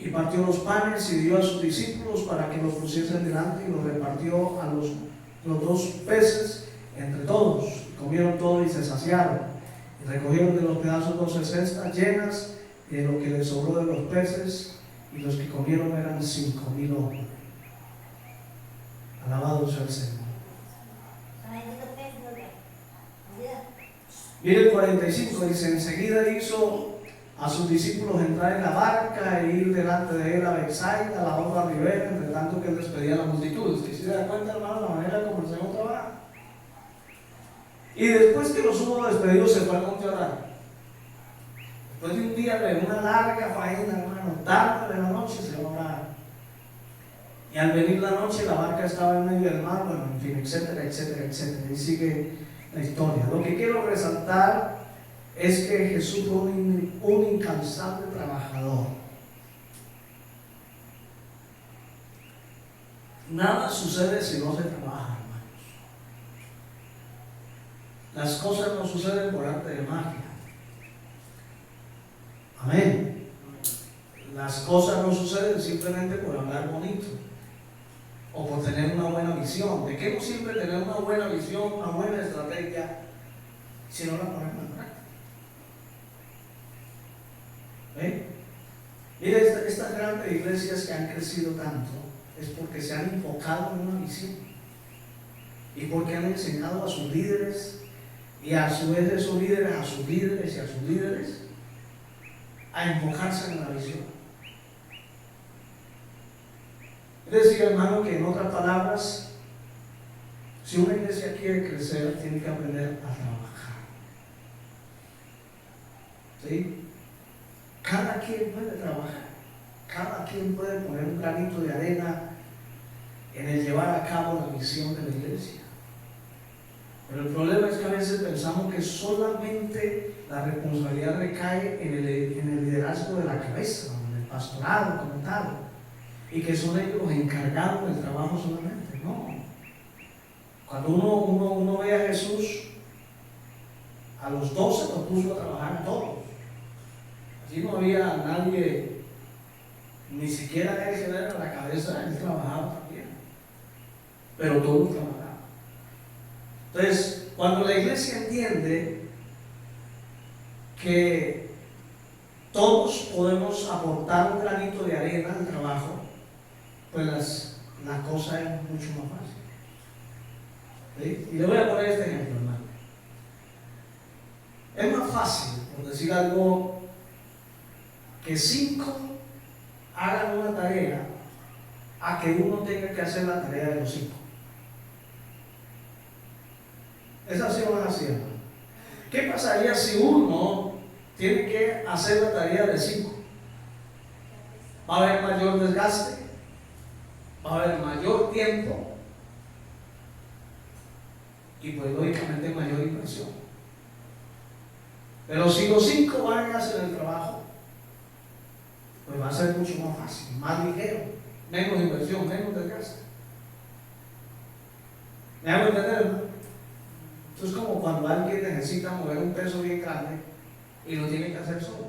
y partió los panes y dio a sus discípulos para que los pusiesen delante, y los repartió a los 2 peces entre todos. comieron todo y se saciaron. Y recogieron de los pedazos 12 cestas llenas, y de lo que les sobró de los peces, y los que comieron eran 5,000 hombres. Alabado sea el Señor. Mire el 45, dice: enseguida hizo a sus discípulos entrar en la barca e ir delante de él a Betsaida, a la otra ribera, entre tanto que él despedía a la multitud. ¿Usted se da cuenta, hermano, la manera como el Señor trabaja? Y después que los hubo despedidos, se fue al monte a orar. Después de un día de una larga faena, hermano, tarde de la noche se va a orar. Y al venir la noche, la barca estaba en medio del mar, bueno, en fin, etcétera, etcétera, etcétera. Y sigue la historia. Lo que quiero resaltar es que Jesús fue un incansable trabajador. Nada sucede si no se trabaja, hermanos. Las cosas no suceden por arte de magia. Amén. Las cosas no suceden simplemente por hablar bonito o por tener una buena visión. ¿De qué nos sirve tener una buena visión, una buena estrategia si no la ponemos en práctica? Mire, estas grandes iglesias que han crecido tanto es porque se han enfocado en una visión y porque han enseñado a sus líderes, y a su vez esos líderes a sus líderes y a sus líderes a enfocarse en la visión. Es decir, hermano, que en otras palabras, si una iglesia quiere crecer, tiene que aprender a trabajar. ¿Sí? Cada quien puede trabajar, cada quien puede poner un granito de arena en el llevar a cabo la misión de la iglesia. Pero el problema es que a veces pensamos que solamente la responsabilidad recae en el liderazgo de la cabeza, en el pastorado como tal, y que son ellos los encargados del trabajo solamente. No. Cuando uno ve a Jesús, a los 12 los puso a trabajar a todos. Allí no había nadie, ni siquiera él que era la cabeza, él trabajaba también. Pero todos trabajaban. Entonces, cuando la iglesia entiende que todos podemos aportar un granito de arena al trabajo, pues la cosa es mucho más fácil. ¿Sí? Y le voy a poner este ejemplo, hermano. Es más fácil, por decir algo, que 5 hagan una tarea a que uno tenga que hacer la tarea de los 5. ¿Es así o no es así, hermano? ¿Qué pasaría si uno tiene que hacer la tarea de 5? Va a haber mayor desgaste, va a haber mayor tiempo y pues lógicamente mayor inversión. Pero si los 5 van a hacer el trabajo, pues va a ser mucho más fácil, más ligero, menos inversión, menos desgaste. ¿Me hago entender, hermano? Esto es como cuando alguien necesita mover un peso bien grande y lo tiene que hacer solo.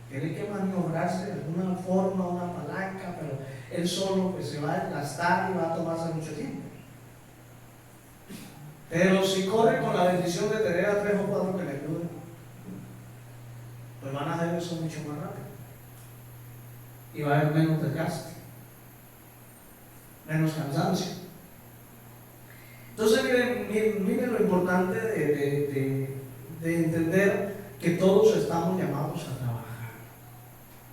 Tiene que maniobrarse de alguna forma, una palanca, pero él solo pues se va a desgastar y va a tomarse mucho tiempo. Pero si corre con la bendición de tener a 3 o 4 que le ayuden, pues van a hacer eso mucho más rápido. Y va a haber menos desgaste, menos cansancio. Entonces, miren lo importante de entender que todos estamos llamados a trabajar.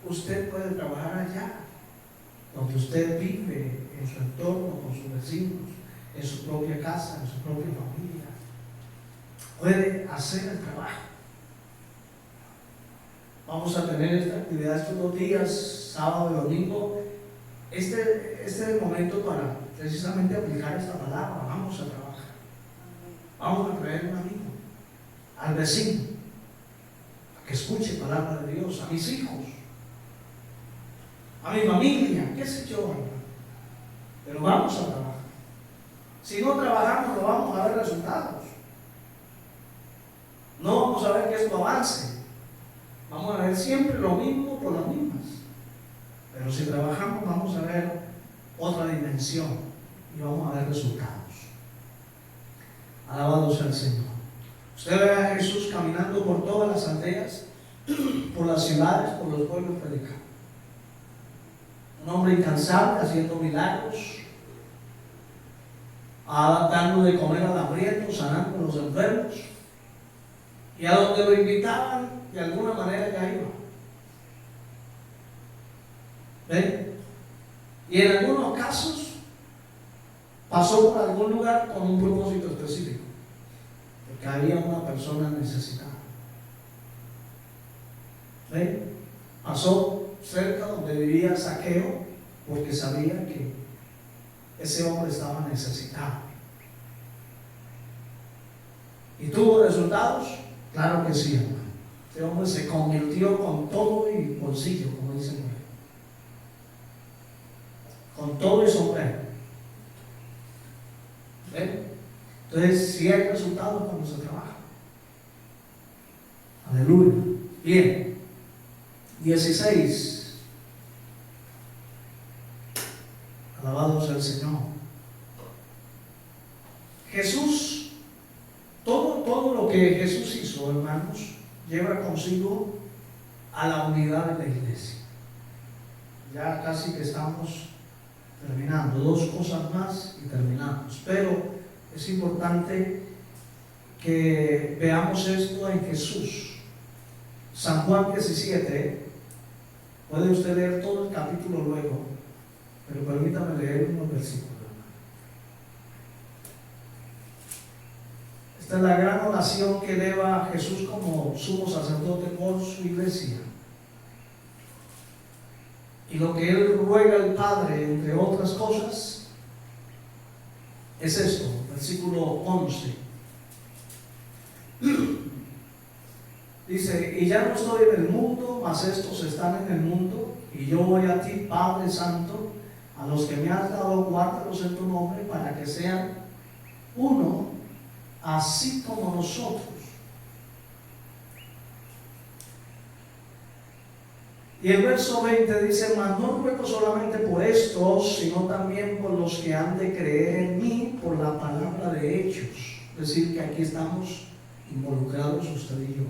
Usted puede trabajar allá, donde usted vive, en su entorno, con sus vecinos, en su propia casa, en su propia familia. Puede hacer el trabajo. Vamos a tener esta actividad estos 2 días, sábado y domingo. Este es el momento para precisamente aplicar esta palabra. Vamos a trabajar. Vamos a traer un amigo, al vecino, a que escuche palabra de Dios, a mis hijos, a mi familia, qué sé yo, hermano. Pero vamos a trabajar. Si no trabajamos, no vamos a ver resultados. No vamos a ver que esto avance. Vamos a ver siempre lo mismo por las mismas. Pero si trabajamos, vamos a ver otra dimensión y vamos a ver resultados. Alabado sea el Señor. Usted ve a Jesús caminando por todas las aldeas, por las ciudades, por los pueblos predicando. Un hombre incansable haciendo milagros, dando de comer al hambriento, sanando a los enfermos. Y a donde lo invitaban, de alguna manera ya iba. ¿Ven? Y en algunos casos pasó por algún lugar con un propósito específico, porque había una persona necesitada. ¿Ven? Pasó cerca donde vivía Zaqueo, porque sabía que ese hombre estaba necesitado. ¿Y tuvo resultados? Claro que sí, hermano. Este hombre se convirtió con todo y bolsillo, como dicen hoy. Con todo y sombrero. ¿Ven? Entonces, sí hay resultados cuando se trabaja. Aleluya. Bien. 16. Alabado sea el Señor. Jesús, todo lo que Jesús hizo, hermanos, lleva consigo a la unidad de la iglesia. Ya casi que estamos terminando. 2 cosas más y terminamos. Pero es importante que veamos esto en Jesús. San Juan 17. Puede usted leer todo el capítulo luego, pero permítame leer unos versículos. Esta es la gran oración que eleva a Jesús como sumo sacerdote por su iglesia. Y lo que él ruega al Padre, entre otras cosas, es esto, versículo 11. Dice: y ya no estoy en el mundo, mas estos están en el mundo, y yo voy a ti, Padre Santo, a los que me has dado, guárdalos en tu nombre, para que sean uno, así como nosotros. Y el verso 20 dice: mas no ruego solamente por estos, sino también por los que han de creer en mí por la palabra de hechos. Es decir, que aquí estamos involucrados usted y yo.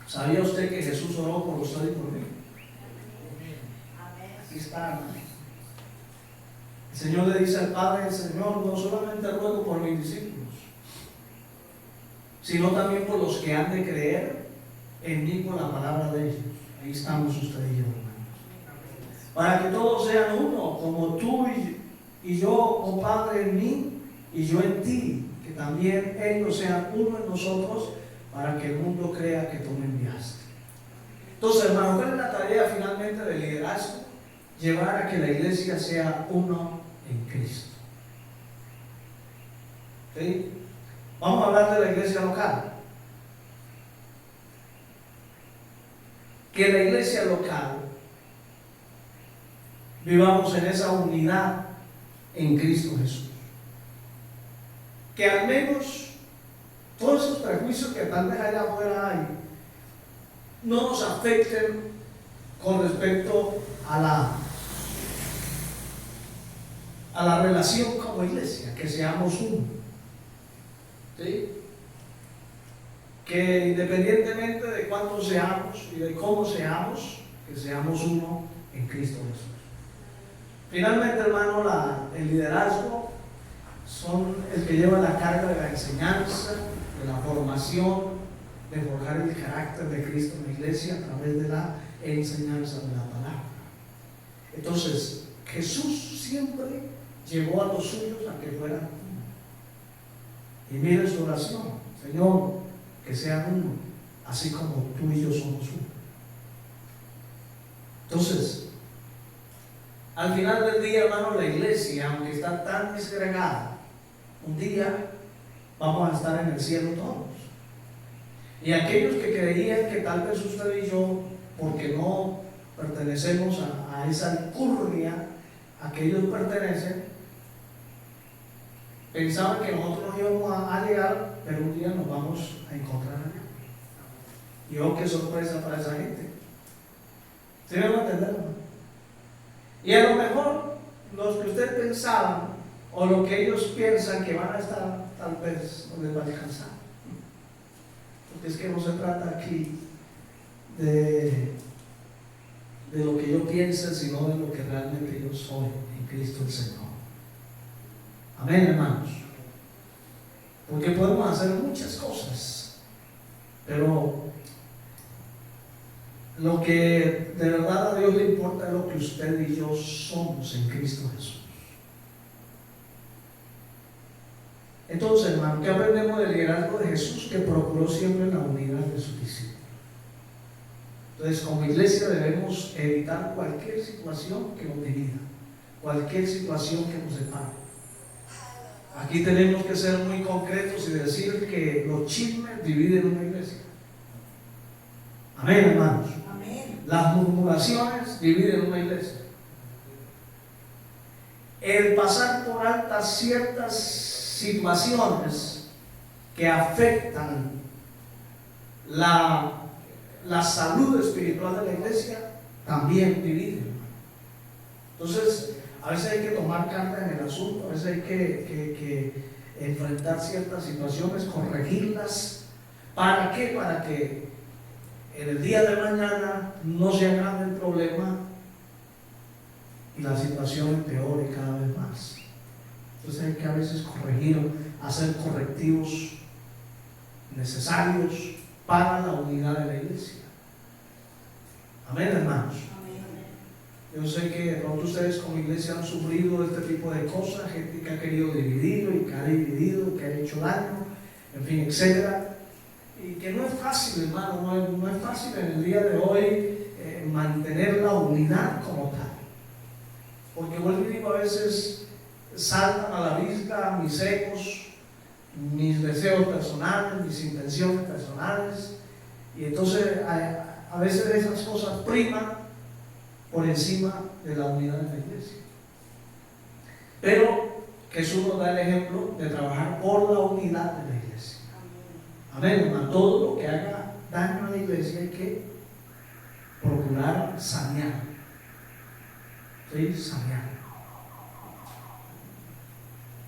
¿Sabía usted que Jesús oró por usted y por mí? Aquí está, hermano. El Señor le dice al Padre: Señor, no solamente ruego por mis discípulos, sino también por los que han de creer en mí por la palabra de ellos. Ahí estamos usted y yo, hermanos. Para que todos sean uno, como tú y yo, oh Padre, en mí y yo en ti, que también ellos sean uno en nosotros, para que el mundo crea que tú me enviaste. Entonces, hermano, ¿cuál es la tarea finalmente del liderazgo? Llevar a que la iglesia sea uno en Cristo. ¿Sí? Vamos a hablar de la iglesia local. Que la iglesia local vivamos en esa unidad en Cristo Jesús. Que al menos todos esos prejuicios que tal vez allá afuera hay no nos afecten con respecto a la relación como iglesia, que seamos uno. ¿Sí? Que independientemente de cuántos seamos y de cómo seamos, que seamos uno en Cristo Jesús. Finalmente, hermano, el liderazgo son el que lleva la carga de la enseñanza, de la formación, de forjar el carácter de Cristo en la iglesia a través de la enseñanza de la palabra. Entonces, Jesús siempre llevó a los suyos a que fueran uno. Y mire su oración: Señor, que sean uno, así como tú y yo somos uno. Entonces, al final del día, hermano, la iglesia, aunque está tan desgregada, un día vamos a estar en el cielo todos. Y aquellos que creían que tal vez usted y yo, porque no pertenecemos a esa alcurnia a que ellos pertenecen, pensaban que nosotros nos íbamos a llegar, pero un día nos vamos a encontrar allá. Y oh, qué sorpresa para esa gente. ¿Sí me van a entender, hermano? Y a lo mejor los que ustedes pensaban, o lo que ellos piensan que van a estar tal vez no les va a alcanzar. Porque es que no se trata aquí de lo que yo piense, sino de lo que realmente yo soy en Cristo el Señor. Amén, hermanos. Porque podemos hacer muchas cosas, pero lo que de verdad a Dios le importa es lo que usted y yo somos en Cristo Jesús. Entonces, hermano, ¿qué aprendemos del liderazgo de Jesús? Que procuró siempre la unidad de sus discípulos. Entonces, como iglesia debemos evitar cualquier situación que nos divida, cualquier situación que nos separe. Aquí tenemos que ser muy concretos y decir que los chismes dividen una iglesia. Amén, hermanos. Amén. Las murmuraciones dividen una iglesia. El pasar por altas ciertas situaciones que afectan la salud espiritual de la iglesia también divide. Entonces, a veces hay que tomar carta en el asunto, a veces hay que enfrentar ciertas situaciones, corregirlas. ¿Para qué? Para que en el día de mañana no se agrave el problema y la situación empeore cada vez más. Entonces hay que a veces corregir, hacer correctivos necesarios para la unidad de la iglesia. Amén, hermanos. Yo sé que de pronto ustedes como iglesia han sufrido este tipo de cosas, gente que ha querido dividir y que ha dividido, que ha hecho daño, en fin, etcétera. Y que no es fácil, hermano, no es fácil en el día de hoy mantener la unidad como tal. Porque vuelvo y digo, a veces saltan a la vista mis egos, mis deseos personales, mis intenciones personales, y entonces a veces esas cosas priman por encima de la unidad de la iglesia. Pero Jesús nos da el ejemplo de trabajar por la unidad de la iglesia. Amén, hermano. Todo lo que haga daño a la iglesia hay que procurar sanear. ¿Sí? Sanear.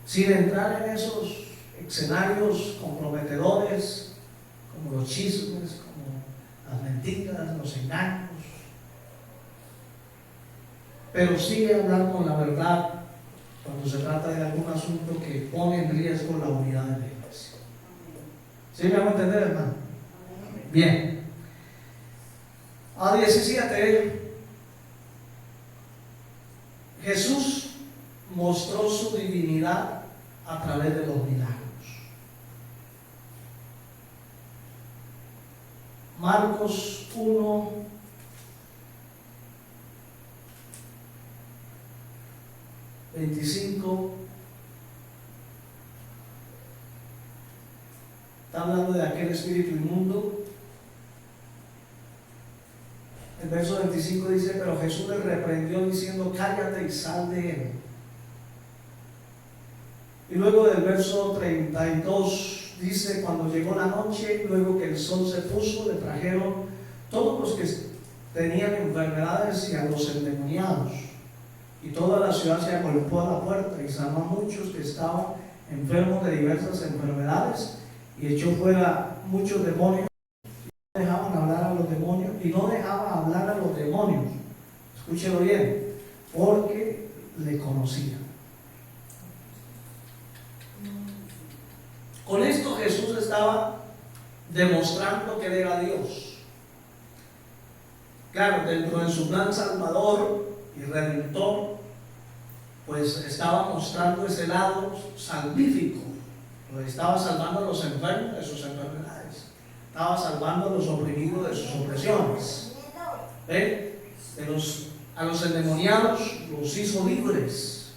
Sin entrar en esos escenarios comprometedores, como los chismes, como las mentiras, los engaños. Pero sí hablar con la verdad cuando se trata de algún asunto que pone en riesgo la unidad de la iglesia. ¿Sí me hago entender, hermano? Bien. A 17, Jesús mostró su divinidad a través de los milagros. Marcos 1, ...25... está hablando de aquel espíritu inmundo. El verso 25 dice: pero Jesús le reprendió diciendo: cállate y sal de él. Y luego del verso 32 dice: cuando llegó la noche, luego que el sol se puso, le trajeron todos los que tenían enfermedades y a los endemoniados. Y toda la ciudad se agolpó a la puerta y sanó a muchos que estaban enfermos de diversas enfermedades, y echó fuera muchos demonios. No dejaban hablar a los demonios, y no dejaba hablar a los demonios, escúchelo bien, porque le conocían. Con esto Jesús estaba demostrando que él era Dios. Claro, dentro de su plan salvador y redentor, pues estaba mostrando ese lado salvífico. Estaba salvando a los enfermos de sus enfermedades, estaba salvando a los oprimidos de sus opresiones. ¿Ven? A los endemoniados los hizo libres,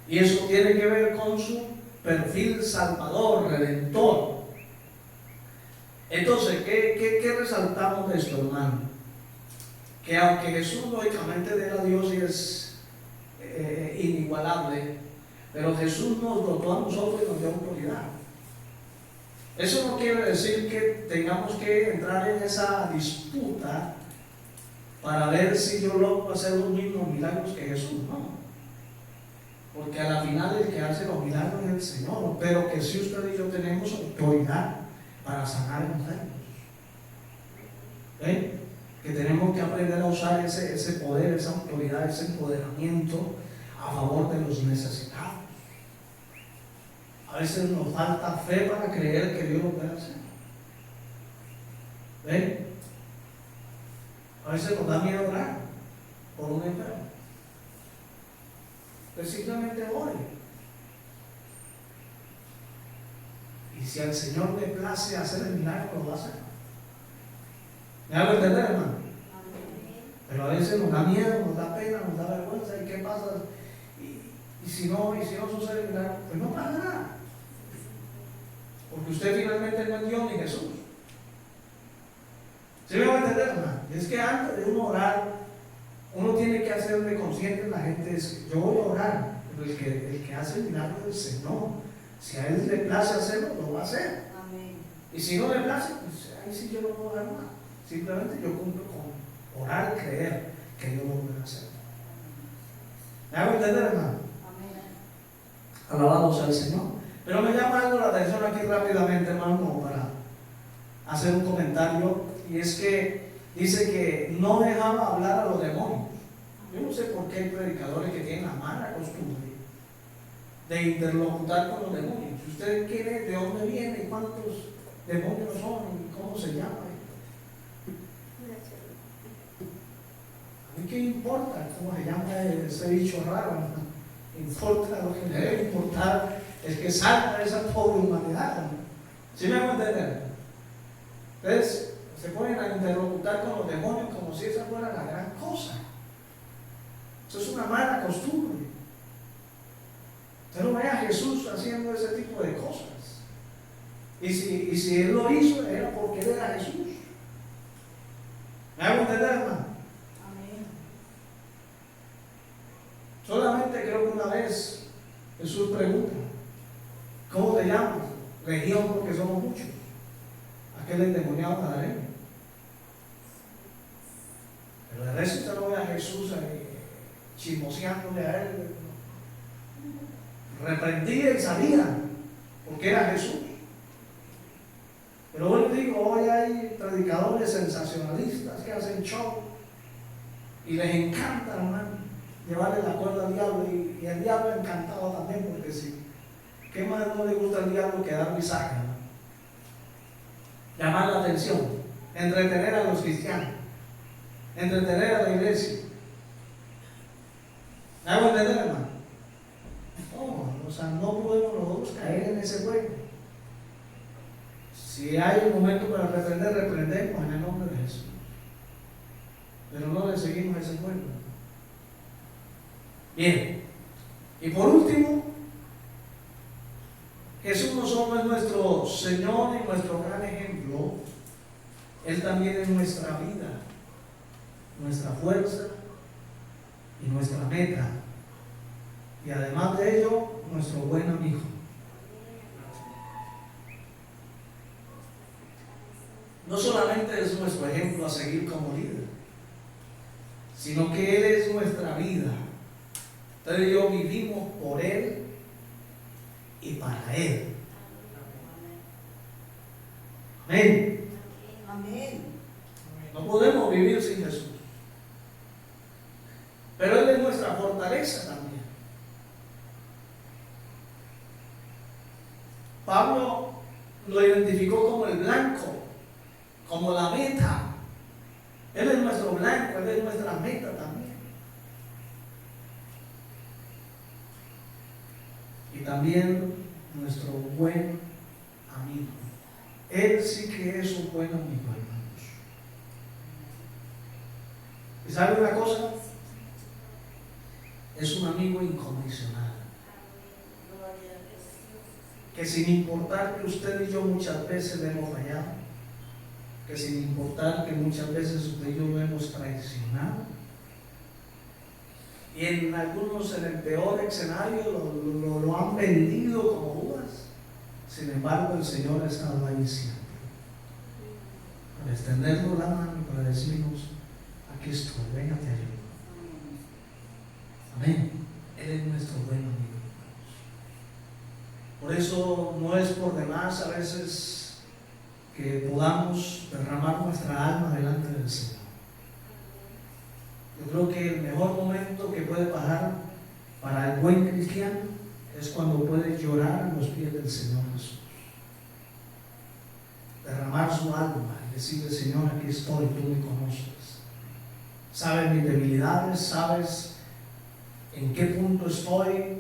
y eso tiene que ver con su perfil salvador, redentor. Entonces, ¿qué resaltamos de esto, hermano? Que aunque Jesús lógicamente era Dios y es inigualable, pero Jesús nos dotó a nosotros y nos dio autoridad. Eso no quiere decir que tengamos que entrar en esa disputa para ver si yo logro hacer los mismos milagros que Jesús, no. porque a la final el que hace los milagros es el Señor, pero que si usted y yo tenemos autoridad para sanar enfermos. ¿Ven? Que tenemos que aprender a usar ese poder, esa autoridad, ese empoderamiento a favor de los necesitados. A veces nos falta fe para creer que Dios lo puede hacer. ¿Ven? A veces nos da miedo orar por un enfermo. Pues simplemente ore. Y si al Señor le place hacer el milagro, lo va a hacer. ¿Me hago entender, hermano? Pero a veces nos da miedo, nos da pena, nos da vergüenza. ¿Y qué pasa? Y si no sucede el milagro, pues no pasa nada. Porque usted finalmente no es Dios ni Jesús. ¿Sí me va a entender, hermano? Es que antes de uno orar, uno tiene que hacerle consciente a la gente: yo voy a orar, pero el que hace el milagro es el Señor. Si a Él le place hacerlo, lo va a hacer. Amén. Y si no le place, pues ahí sí yo no puedo dar nada. Simplemente yo cumplo con orar y creer que Dios lo puede hacer. ¿Me hago entender, hermano? Amén. Alabado sea el Señor. Pero me llama algo la atención aquí rápidamente, hermano, como para hacer un comentario. Y es que dice que no dejaba hablar a los demonios. Yo no sé por qué hay predicadores que tienen la mala costumbre de interlocutar con los demonios. Si usted quiere, ¿de dónde viene? ¿Cuántos demonios son? ¿Cómo se llama? ¿A mí qué importa cómo se llama ese bicho raro? No importa, lo que me debe importar es que salga de esa pobre humanidad. ¿Sí me hago entender? Entonces se ponen a interlocutar con los demonios como si esa fuera la gran cosa. Eso es una mala costumbre. Usted no ve a Jesús haciendo ese tipo de cosas. Y si Él lo hizo, era porque Él era Jesús. ¿Me hago entender, hermano? Amén. Solamente creo que una vez Jesús pregunta: ¿cómo te llamas? Legión, porque somos muchos. Aquel endemoniado Gadareno. Pero de resto usted no ve a Jesús chismoseándole a Él. Reprendía y salía, porque era Jesús. Pero hoy digo, hoy hay predicadores sensacionalistas que hacen show y les encanta, hermano, llevarle la cuerda al diablo, y el diablo encantado también, porque sí. ¿Qué más no le gusta al diablo que dar misaje, ¿no? Llamar la atención, entretener a los cristianos, entretener a la iglesia. ¿Me hago entender, hermano? O sea, no podemos nosotros caer en ese juego. Si hay un momento para reprender, reprendemos en el nombre de Jesús. Pero no le seguimos ese juego. Bien. Y por último, Jesús no solo es nuestro Señor y nuestro gran ejemplo, Él también es nuestra vida, nuestra fuerza y nuestra meta. Y además de ello, nuestro buen amigo. No solamente es nuestro ejemplo a seguir como líder, sino que Él es nuestra vida. Entonces yo vivimos por Él y para Él. Amén. Amén. No podemos vivir sin Jesús. Pero Él es nuestra fortaleza también. Pablo lo identificó como el blanco, como la meta. Él es nuestro blanco, Él es nuestra meta también. Y también nuestro buen amigo. Él sí que es un buen amigo, hermanos. ¿Y sabe una cosa? Es un amigo incondicional. Que sin importar que usted y yo muchas veces le hemos fallado, que sin importar que muchas veces usted y yo lo hemos traicionado, y en algunos, en el peor escenario, lo han vendido como uvas, sin embargo el Señor ha estado ahí siempre, para extendernos la mano y para decirnos: aquí estoy, ven a te ayudo. Amén. Él es nuestro buen amigo. no es por demás a veces que podamos derramar nuestra alma delante del Señor. Yo creo que el mejor momento que puede pasar para el buen cristiano es cuando puede llorar a los pies del Señor Jesús. Derramar su alma y decirle: Señor, aquí estoy, tú me conoces. Sabes mis debilidades, sabes en qué punto estoy,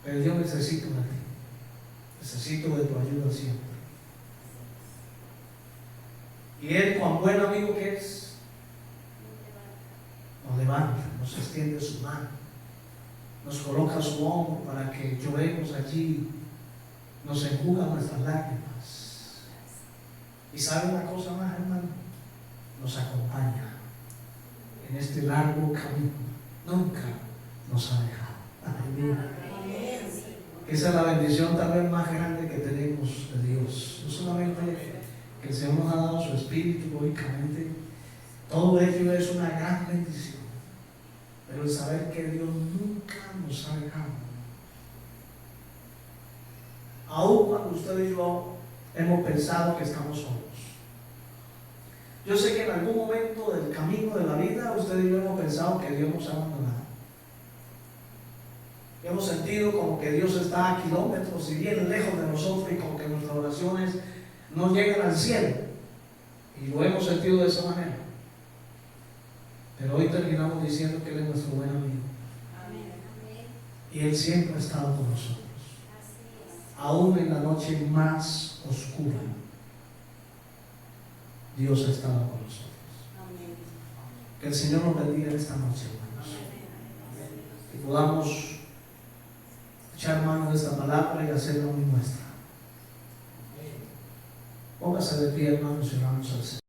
pero yo necesito de ti. Necesito de tu ayuda siempre. Y Él, cuán buen amigo que es, nos levanta, nos extiende su mano, nos coloca su hombro para que lloremos allí, nos enjuga nuestras lágrimas. Y sabe una cosa más, hermano, nos acompaña en este largo camino, nunca nos ha dejado. Aleluya. Esa es la bendición tal vez más grande que tenemos de Dios. No solamente que el Señor nos ha dado su Espíritu, lógicamente, todo ello es una gran bendición, pero el saber que Dios nunca nos ha dejado. Aun cuando usted y yo hemos pensado que estamos solos. Yo sé que en algún momento del camino de la vida usted y yo hemos pensado que Dios nos ha abandonado. Hemos sentido como que Dios está a kilómetros y bien lejos de nosotros y como que nuestras oraciones no llegan al cielo. Y lo hemos sentido de esa manera. Pero hoy terminamos diciendo que Él es nuestro buen amigo. Y Él siempre ha estado con nosotros. Aún en la noche más oscura, Dios ha estado con nosotros. Que el Señor nos bendiga en esta noche, hermanos. Que podamos echar mano de esta palabra y hacerla muy nuestra. Póngase de pie, hermanos, y vamos al Señor.